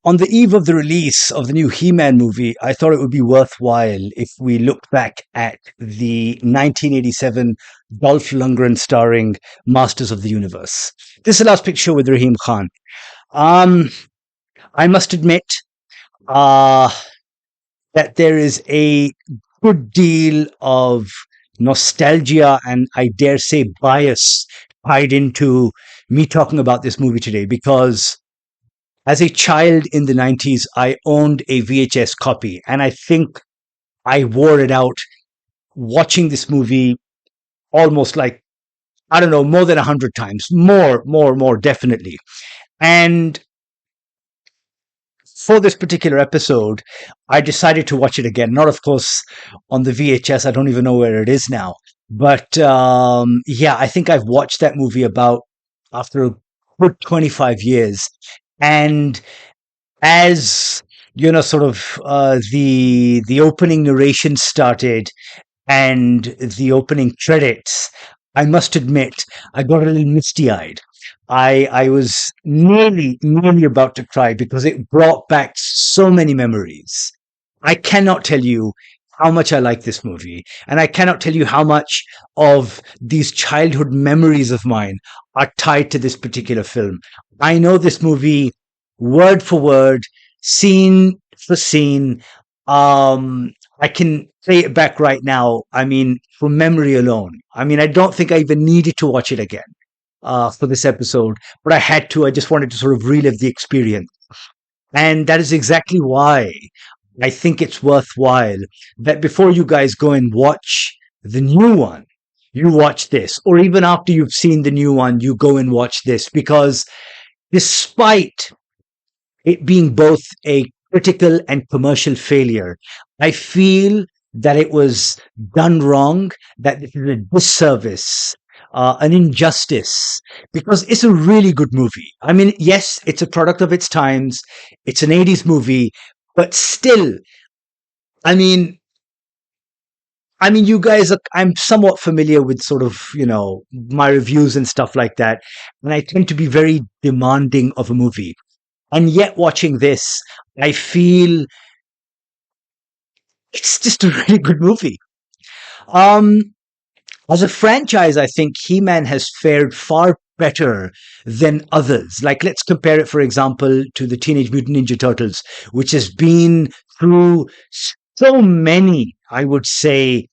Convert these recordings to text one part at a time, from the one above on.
On the eve of the release of the new He-Man movie, I thought it would be worthwhile if we looked back at the 1987 Dolph Lundgren starring Masters of the Universe. This is the last picture with Rahim Khan. Um, I must admit uh, that there is a good deal of nostalgia and I dare say bias tied into me talking about this movie today because as a child in the 90s, I owned a VHS copy, and I think I wore it out watching this movie almost like, I don't know, more than 100 times. More, definitely. And for this particular episode, I decided to watch it again. Not, of course, on the VHS. I don't even know where it is now. But yeah, I think I've watched that movie about after a good 25 years. And as sort of the opening narration started and the opening credits, I must admit I got a little misty-eyed. I was nearly about to cry because it brought back so many memories. I cannot tell you how much I like this movie, and I cannot tell you how much of these childhood memories of mine are tied to this particular film. I know this movie word for word, scene for scene. I can play it back right now. I mean, from memory alone. I mean, I don't think I even needed to watch it again for this episode, but I had to. I just wanted to sort of relive the experience. And that is exactly why I think it's worthwhile that before you guys go and watch the new one, you watch this. Or even after you've seen the new one, you go and watch this. Because despite it being both a critical and commercial failure, I feel that it was done wrong, that this is a disservice, an injustice, because it's a really good movie. I mean, yes, it's a product of its times. It's an 80s movie, but still, I mean, you guys I'm somewhat familiar with sort of, my reviews and stuff like that. And I tend to be very demanding of a movie. And yet watching this, I feel it's just a really good movie. Um, as a franchise, I think He-Man has fared far better than others. Like, let's compare it, for example, to the Teenage Mutant Ninja Turtles, which has been through so many, I would say,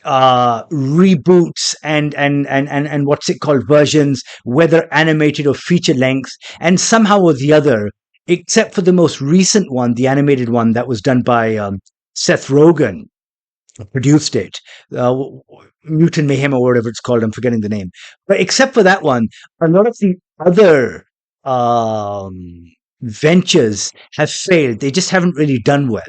reboots and what's it called, versions, whether animated or feature length, and somehow or the other, except for the most recent one, the animated one that was done by Seth Rogen, produced it, Mutant Mayhem or whatever it's called. I'm forgetting the name. But except for that one, a lot of the other ventures have failed. They just haven't really done well.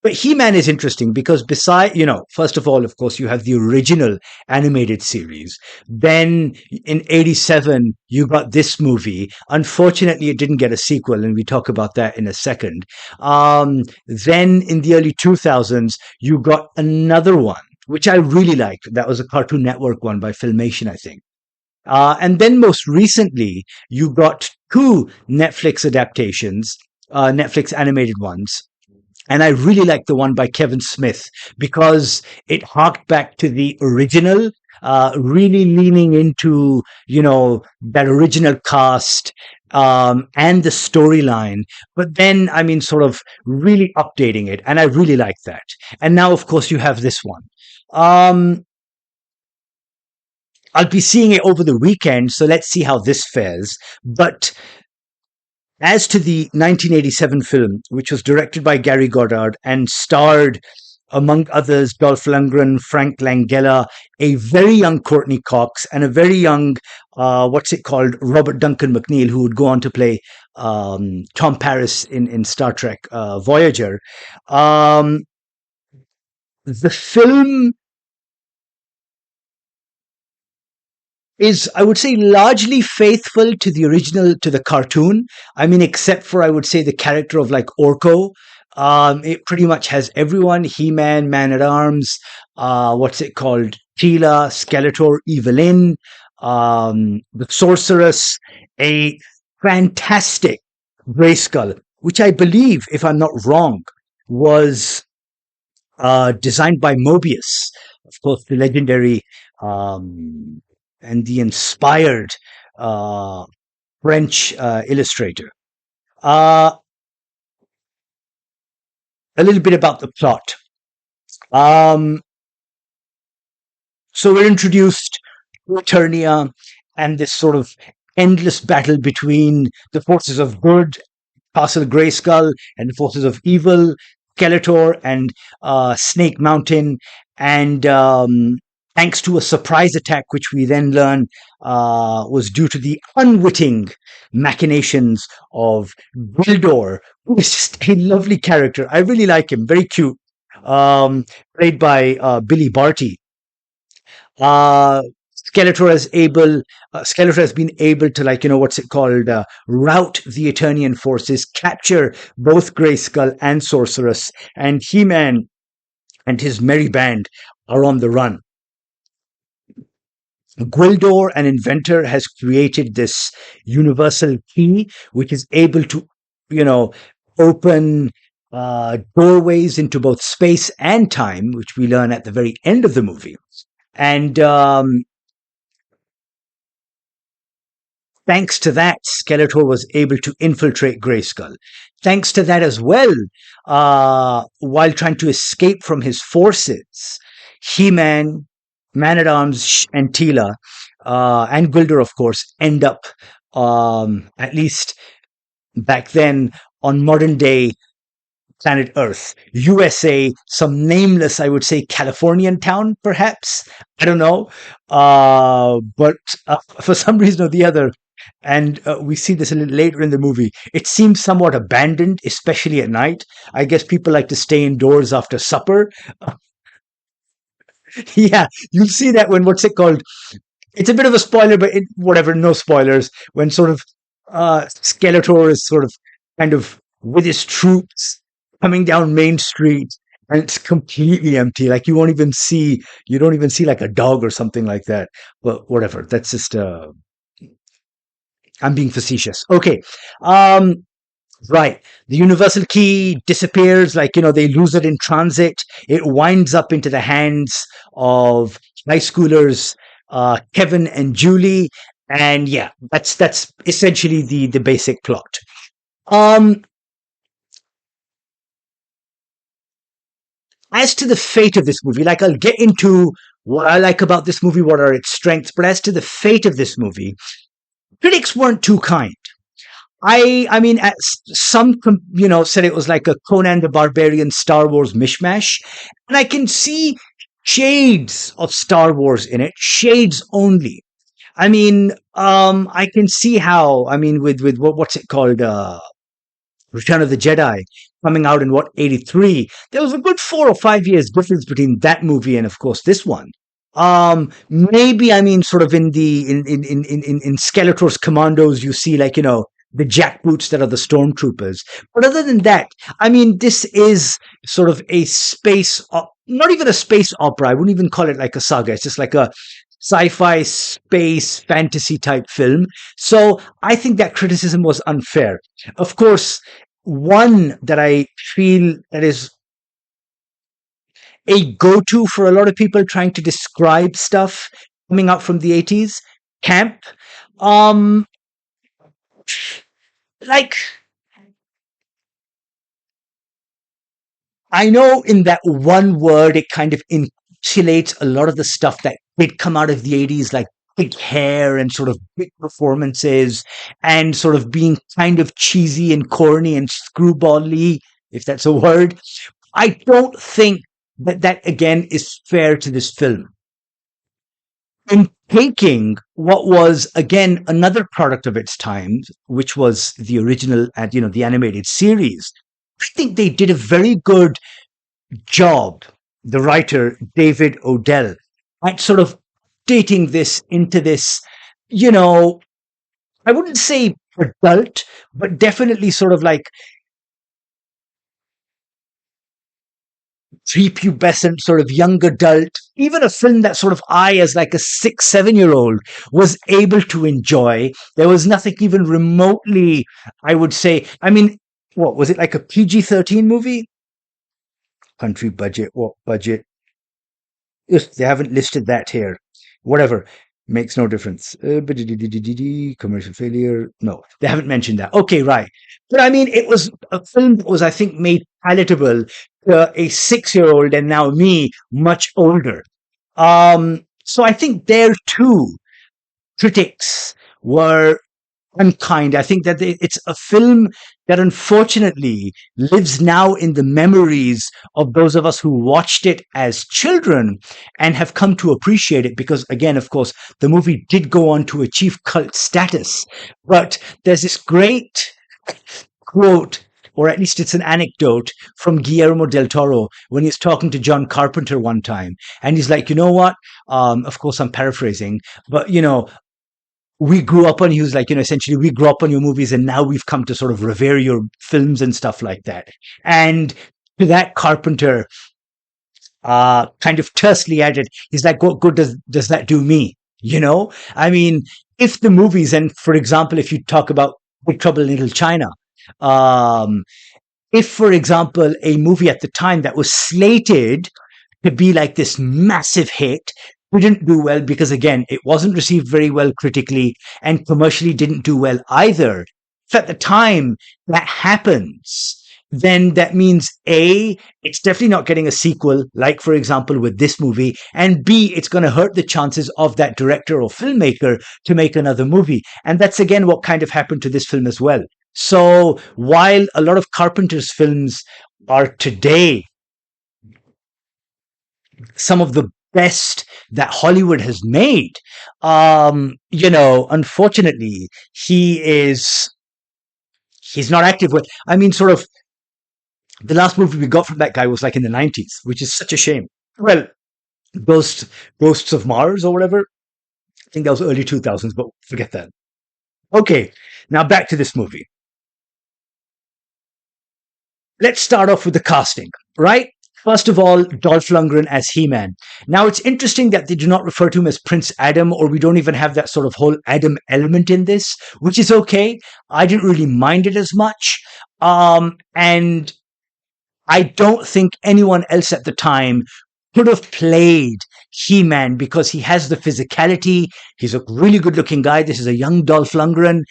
But He-Man is interesting because first of all, of course, you have the original animated series. Then in 87, you got this movie. Unfortunately, it didn't get a sequel, and we talk about that in a second. Then in the early 2000s, you got another one, which I really liked. That was a Cartoon Network one by Filmation, I think. And then most recently, you got two Netflix adaptations, Netflix animated ones. And I really like the one by Kevin Smith because it harked back to the original, really leaning into, that original cast, and the storyline. But then, sort of really updating it. And I really like that. And now, of course, you have this one. I'll be seeing it over the weekend, so let's see how this fares. But as to the 1987 film, which was directed by Gary Goddard and starred, among others, Dolph Lundgren, Frank Langella, a very young Courtney Cox, and a very young, Robert Duncan McNeil, who would go on to play Tom Paris in Star Trek Voyager. The film is, I would say, largely faithful to the original, to the cartoon. Except for, I would say, the character of like Orko. It pretty much has everyone: He-Man, Man-at-Arms, Teela, Skeletor, Evelyn, the Sorceress, a fantastic Grayskull, which I believe, if I'm not wrong, was designed by Mobius, of course, the legendary um, and the inspired uh, French illustrator. Uh, a little bit about the plot. Um, so we're introduced to Eternia and this sort of endless battle between the forces of good, Castle Grayskull, and the forces of evil, Skeletor and Snake Mountain. And thanks to a surprise attack, which we then learn was due to the unwitting machinations of Gildor, who is just a lovely character. I really like him, very cute, um, played by Billy Barty. uh Skeletor has been able to, like, what's it called, rout the Eternian forces, capture both Grayskull and Sorceress, and He-Man and his merry band are on the run. Gwildor, an inventor, has created this universal key which is able to, you know, open doorways into both space and time, which we learn at the very end of the movie. And thanks to that, Skeletor was able to infiltrate Grayskull. Thanks to that as well, while trying to escape from his forces, He-Man, Man-at-Arms, and Teela, and Gwildor, of course, end up, at least back then, on modern-day planet Earth, USA, some nameless, I would say, Californian town, perhaps. I don't know. But for some reason or the other, and we see this a little later in the movie, it seems somewhat abandoned, especially at night. I guess people like to stay indoors after supper. Yeah, you'll see that when, what's it called? It's a bit of a spoiler, but whatever, no spoilers. When sort of Skeletor is sort of kind of with his troops coming down Main Street, and it's completely empty. Like you don't even see like a dog or something like that. But whatever, that's just I'm being facetious. Okay. Um, right. The universal key disappears, like, they lose it in transit. It winds up into the hands of high schoolers, Kevin and Julie. And yeah, that's essentially the basic plot. Um, as to the fate of this movie, like, I'll get into what I like about this movie, what are its strengths, but as to the fate of this movie, critics weren't too kind. I mean, some said it was like a Conan the Barbarian Star Wars mishmash, and I can see shades of Star Wars in it, shades only. I mean, I can see how. I mean, with what's it called, Return of the Jedi coming out in what, 83. There was a good 4 or 5 years difference between that movie and, of course, this one. Maybe, I mean, sort of in Skeletor's commandos, you see, like, the jackboots that are the stormtroopers. But other than that, I mean, this is sort of a not even a space opera. I wouldn't even call it like a saga. It's just like a sci-fi space fantasy type film. So I think that criticism was unfair. Of course, one that I feel that is a go-to for a lot of people trying to describe stuff coming out from the 80s, camp. Um, like, I know in that one word, it kind of encapsulates a lot of the stuff that did come out of the 80s, like big hair and sort of big performances and sort of being kind of cheesy and corny and screwball-y, if that's a word. I don't think that again is fair to this film. In taking what was again another product of its time, which was the original and the animated series, I think they did a very good job, the writer David Odell, at sort of dating this into this, you know, I wouldn't say adult, but definitely sort of like prepubescent, sort of young adult, even a film that sort of I, as like a 6, 7 year old, was able to enjoy. There was nothing even remotely, I would say. I mean, What was it, like a PG-13 movie? Country budget, what budget? Ugh, they haven't listed that here. Whatever. Makes no difference. Commercial failure. No, they haven't mentioned that. Okay, right. But I mean, it was a film that was, I think, made palatable to a 6 year old and now me, much older. So I think there too, critics were unkind. I think that it's a film that unfortunately lives now in the memories of those of us who watched it as children and have come to appreciate it because, again, of course, the movie did go on to achieve cult status. But there's this great quote, or at least it's an anecdote from Guillermo del Toro when he's talking to John Carpenter one time. And he's like, you know what? Of course, I'm paraphrasing, but we grew up on, he was like, essentially, we grew up on your movies and now we've come to sort of revere your films and stuff like that. And to that, Carpenter kind of tersely added, he's like, what good does that do me? I mean, if the movies, and for example, if you talk about Big Trouble in Little China, um, if, for example, a movie at the time that was slated to be like this massive hit didn't do well because, again, it wasn't received very well critically and commercially didn't do well either. If at the time that happens, then that means A, it's definitely not getting a sequel, like, for example, with this movie, and B, it's going to hurt the chances of that director or filmmaker to make another movie. And that's, again, what kind of happened to this film as well. So while a lot of Carpenter's films are today some of the best that Hollywood has made, unfortunately, he's not active with. I mean, sort of the last movie we got from that guy was like in the 90s, which is such a shame. Well, Ghosts of Mars or whatever. I think that was early 2000s, but forget that. Okay, now back to this movie. Let's start off with the casting, right? First of all, Dolph Lundgren as He-Man. Now, it's interesting that they do not refer to him as Prince Adam, or we don't even have that sort of whole Adam element in this, which is okay. I didn't really mind it as much. And I don't think anyone else at the time could have played He-Man because he has the physicality. He's a really good looking guy. This is a young Dolph Lundgren.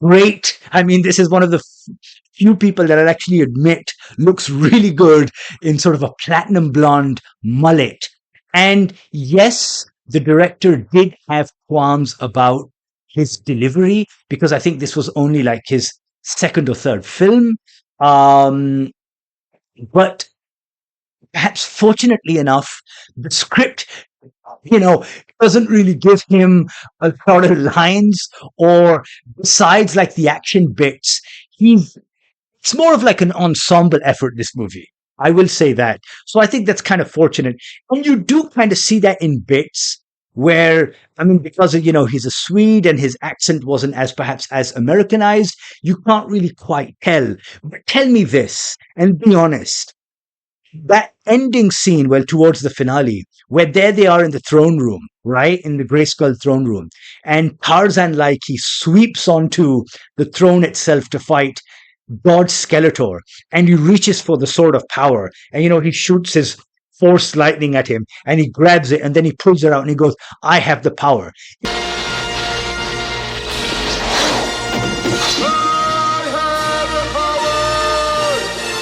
Great. I mean, this is one of the few people that I'd actually admit looks really good in sort of a platinum blonde mullet. And yes, the director did have qualms about his delivery because I think this was only like his second or third film. But perhaps fortunately enough, the script, doesn't really give him a lot of lines, or besides like the action bits, it's more of like an ensemble effort, this movie. I will say that. So I think that's kind of fortunate. And you do kind of see that in bits where, I mean, because he's a Swede and his accent wasn't as perhaps as Americanized, you can't really quite tell. But tell me this, and be honest. That ending scene, well, towards the finale, where there they are in the throne room, right? In the Grayskull throne room. And Tarzan, like, he sweeps onto the throne itself to fight God Skeletor. And he reaches for the sword of power. And, he shoots his force lightning at him. And he grabs it. And then he pulls it out and he goes, I have the power.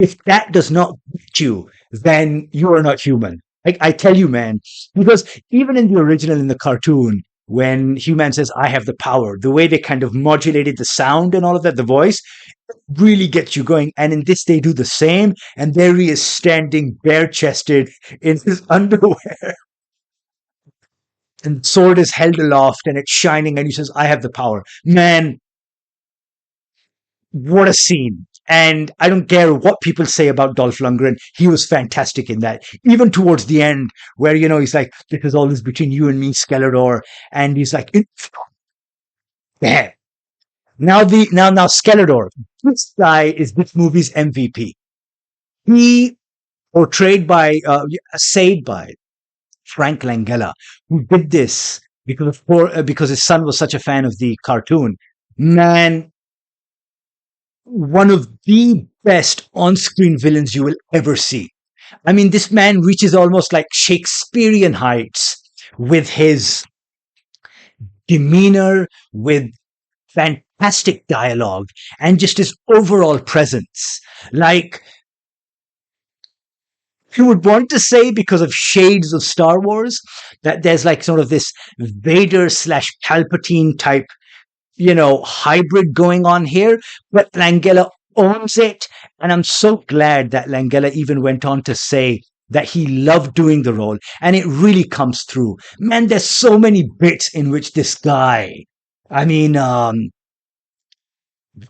If that does not beat you, then you are not human. I tell you, man, because even in the original, in the cartoon, when He-Man says, I have the power, the way they kind of modulated the sound and all of that, the voice, really gets you going. And in this, they do the same. And there he is standing bare-chested in his underwear. And the sword is held aloft and it's shining. And he says, I have the power. Man, what a scene. And I don't care what people say about Dolph Lundgren. He was fantastic in that. Even towards the end, where, he's like, this is always between you and me, Skeletor. And he's like, yeah. Now Skeletor, this guy is this movie's MVP. He essayed by Frank Langella, who did this because his son was such a fan of the cartoon. Man, one of the best on-screen villains you will ever see. I mean, this man reaches almost like Shakespearean heights with his demeanor, with fantastic dialogue, and just his overall presence. Like, you would want to say, because of shades of Star Wars, that there's like sort of this Vader slash Palpatine type, hybrid going on here, but Langella owns it. And I'm so glad that Langella even went on to say that he loved doing the role, and it really comes through. Man, there's so many bits in which this guy, I mean,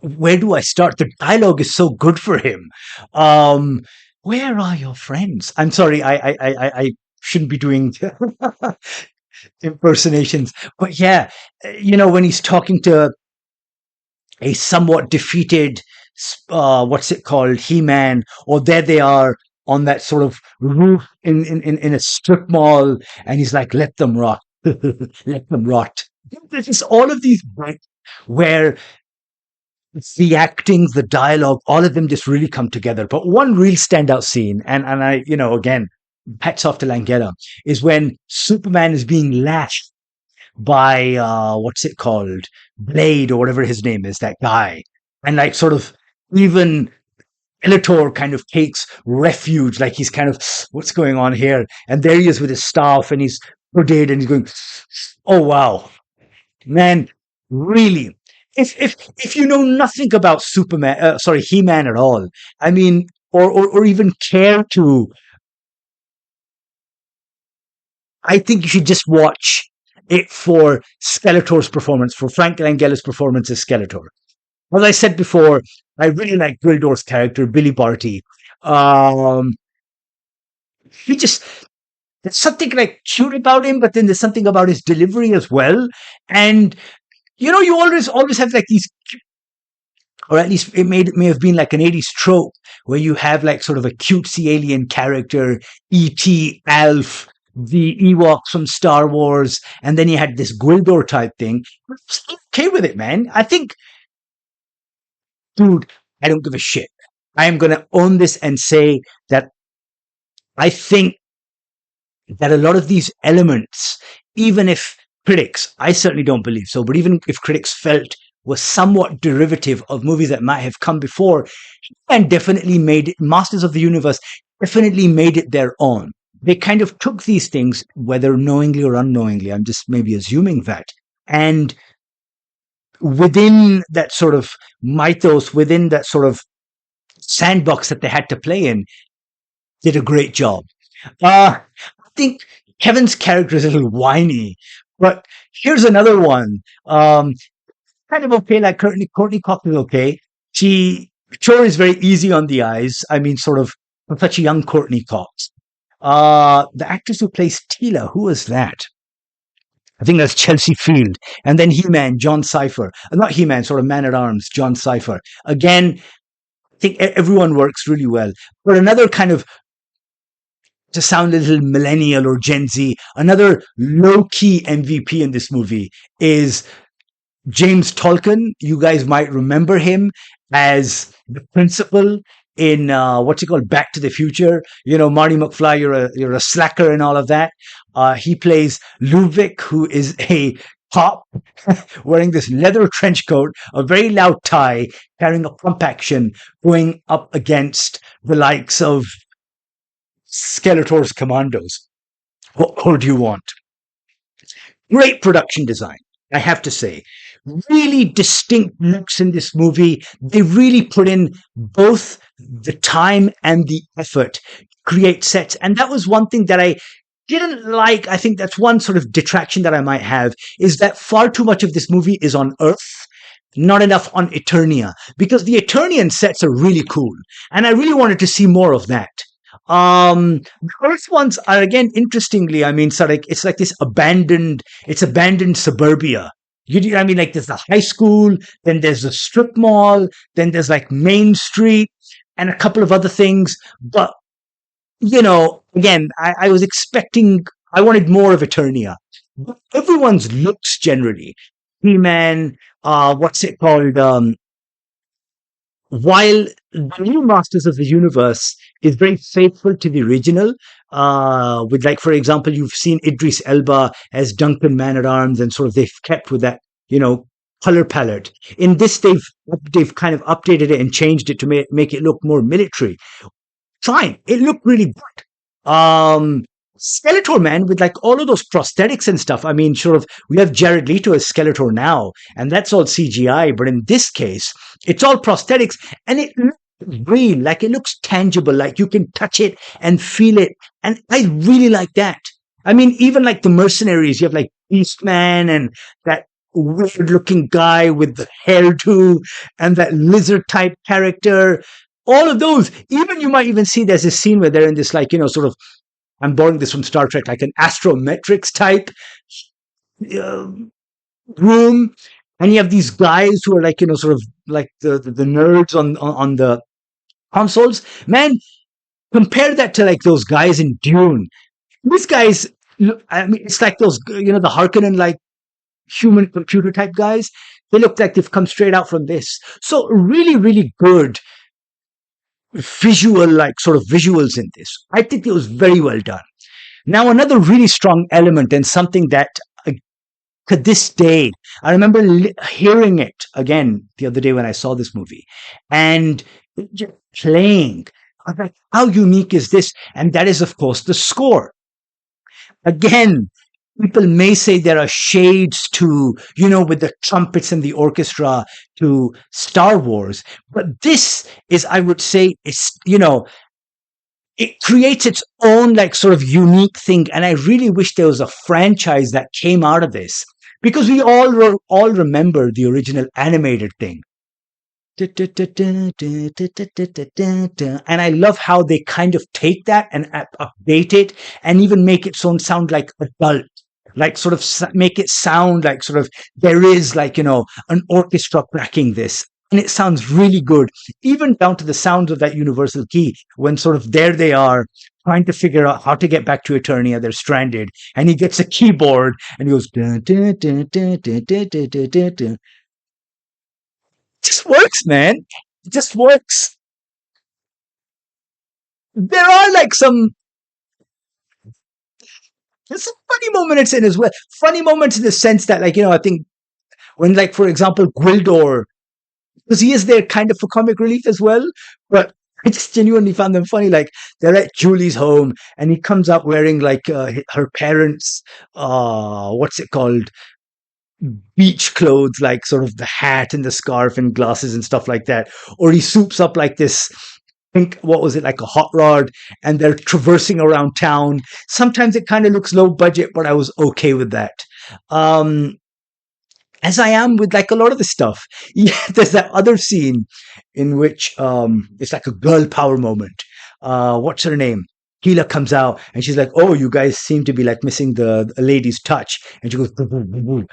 where do I start? The dialogue is so good for him. Um, where are your friends? I'm sorry, I shouldn't be doing impersonations, but yeah, when he's talking to a somewhat defeated, what's it called, He-Man, or there they are on that sort of roof in a strip mall, and he's like, let them rot, let them rot. There's just all of these bits where the acting, the dialogue, all of them just really come together. But one real standout scene, and I, again, hats off to Langella, is when Superman is being lashed by what's it called, Blade or whatever his name is, that guy, and like sort of even Skeletor kind of takes refuge, like he's kind of, what's going on here? And there he is with his staff, and he's hooded, and he's going, oh wow, man, really. If you know nothing about He-Man at all, I mean, or even care to, I think you should just watch it for Skeletor's performance, for Frank Langella's performance as Skeletor. As I said before, I really like Gwildor's character, Billy Barty. Um, he just, there's something like cute about him, but then there's something about his delivery as well. And you always have like these, or at least may have been like an 80s trope where you have like sort of a cutesy alien character, E.T., Alf, the Ewoks from Star Wars, and then you had this Gwildor type thing. I'm okay with it, man. I think, dude, I don't give a shit. I am going to own this and say that I think that a lot of these elements, even if critics, I certainly don't believe so, but even if critics felt was somewhat derivative of movies that might have come before, and definitely made it, Masters of the Universe definitely made it their own. They kind of took these things, whether knowingly or unknowingly, I'm just maybe assuming that, and within that sort of mythos, within that sort of sandbox that they had to play in, did a great job. I think Kevin's character is a little whiny, but here's another one. Kind of okay, like Courtney Cox is okay. She sure is very easy on the eyes. I mean, sort of for such a young Courtney Cox. The actress who plays Tila, who is that? I think that's Chelsea Field. And then He-Man, John Cypher. Not He-Man, sort of Man-at-Arms, John Cypher. Again, I think everyone works really well. But another kind of, to sound a little millennial or Gen Z, another low-key MVP in this movie is James Tolkien. You guys might remember him as the principal in what's it called, Back to the Future. Marty McFly, you're a slacker and all of that. He plays Ludwig, who is a cop wearing this leather trench coat, a very loud tie, carrying a pump action, going up against the likes of Skeletor's commandos. What more do you want? Great production design, I have to say. Really distinct looks in this movie. They really put in both the time and the effort to create sets. And that was one thing that I didn't like. I think that's one sort of detraction that I might have, is that far too much of this movie is on Earth, not enough on Eternia, because the Eternian sets are really cool. And I really wanted to see more of that. The Earth ones are, again, interestingly, I mean, it's like this abandoned suburbia. I mean, like there's the high school, then there's the strip mall, then there's like Main Street and a couple of other things. But, again, I was expecting, I wanted more of Eternia. But everyone's looks generally, He-Man, what's it called? While the new Masters of the Universe is very faithful to the original. With, like, for example, you've seen Idris Elba as Duncan Man at Arms, and sort of they've kept with that, you know, color palette. In this, they've kind of updated it and changed it to make it look more military. Fine, it looked really good. Skeletor, man, with like all of those prosthetics and stuff. I mean, sort of, we have Jared Leto as Skeletor now, and that's all CGI. But in this case, it's all prosthetics, and it looks real, like it looks tangible, like you can touch it and feel it. And I really like that. I mean, even like the mercenaries, you have like Beastman and that weird looking guy with the hairdo and that lizard type character. All of those, even you might even see there's a scene where they're in this, like, you know, sort of, I'm borrowing this from Star Trek, like an astrometrics type uh, room, and you have these guys who are like, you know, sort of like the nerds on the consoles. Man, compare that to like those guys in Dune. These guys, I mean, it's like those, you know, the Harkonnen like human computer type guys. They look like they've come straight out from this. So really, really good visual, like sort of visuals in this. I think it was very well done. Now, another really strong element, and something that to this day, I remember hearing it again the other day when I saw this movie, and it just playing. I was like, how unique is this? And that is, of course, the score. Again, people may say there are shades to, you know, with the trumpets and the orchestra to Star Wars, but this is, I would say, it's, you know, it creates its own like sort of unique thing. And I really wish there was a franchise that came out of this, because we all remember the original animated thing. And I love how they kind of take that and update it and even make it sound like adult, like sort of make it sound like sort of there is, like, you know, an orchestra cracking this. And it sounds really good, even down to the sounds of that universal key when sort of there they are trying to figure out how to get back to Eternia. They're stranded, and he gets a keyboard and he goes, dun, dun, dun, dun, dun, dun, dun, dun, dun, dun. Just works, man. It just works. There are like there's some funny moments in as well. Funny moments in the sense that, like, you know, I think when, like, for example, Gwildor, because he is there kind of for comic relief as well, but I just genuinely found them funny. Like, they're at Julie's home, and he comes up wearing like her parents, what's it called, beach clothes, like sort of the hat and the scarf and glasses and stuff like that. Or he soups up like this, I think, what was it, like a hot rod, and they're traversing around town. Sometimes it kind of looks low budget, but I was okay with that. Um, as I am with like a lot of the stuff. Yeah, there's that other scene in which it's like a girl power moment. What's her name? Gila comes out and she's like, "Oh, you guys seem to be like missing the lady's touch," and she goes, "Boo, boo, boo, boo.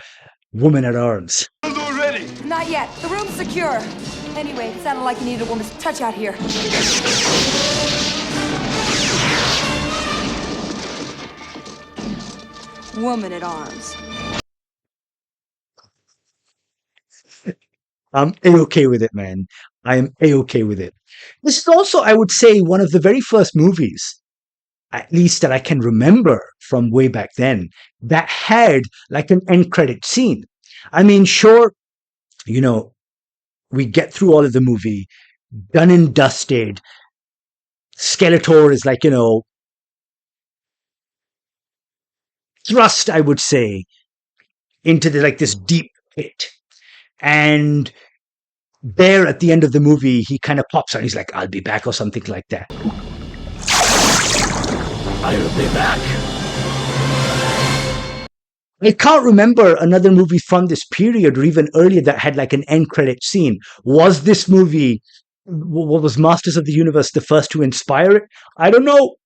Woman at arms." Not yet. The room's secure. Anyway, it sounded like you needed a woman's touch out here. Woman at arms. I'm a-okay with it, man. I am a-okay with it. This is also, I would say, one of the very first movies, at least that I can remember from way back then, that had like an end credit scene. I mean, sure, you know, we get through all of the movie, done and dusted. Skeletor is like, you know, thrust, I would say, into the like this deep pit. And there at the end of the movie, he kind of pops out. He's like, "I'll be back," or something like that. I'll be back. I can't remember another movie from this period or even earlier that had like an end credit scene. Was this movie, what was Masters of the Universe, the first to inspire it? I don't know.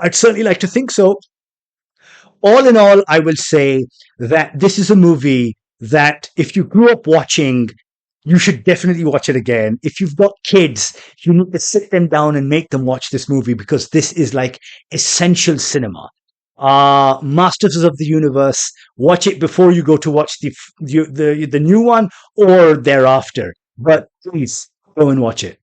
I'd certainly like to think so. All in all, I will say that this is a movie that if you grew up watching, you should definitely watch it again. If you've got kids, you need to sit them down and make them watch this movie, because this is like essential cinema. Masters of the Universe, watch it before you go to watch the new one or thereafter. But please go and watch it.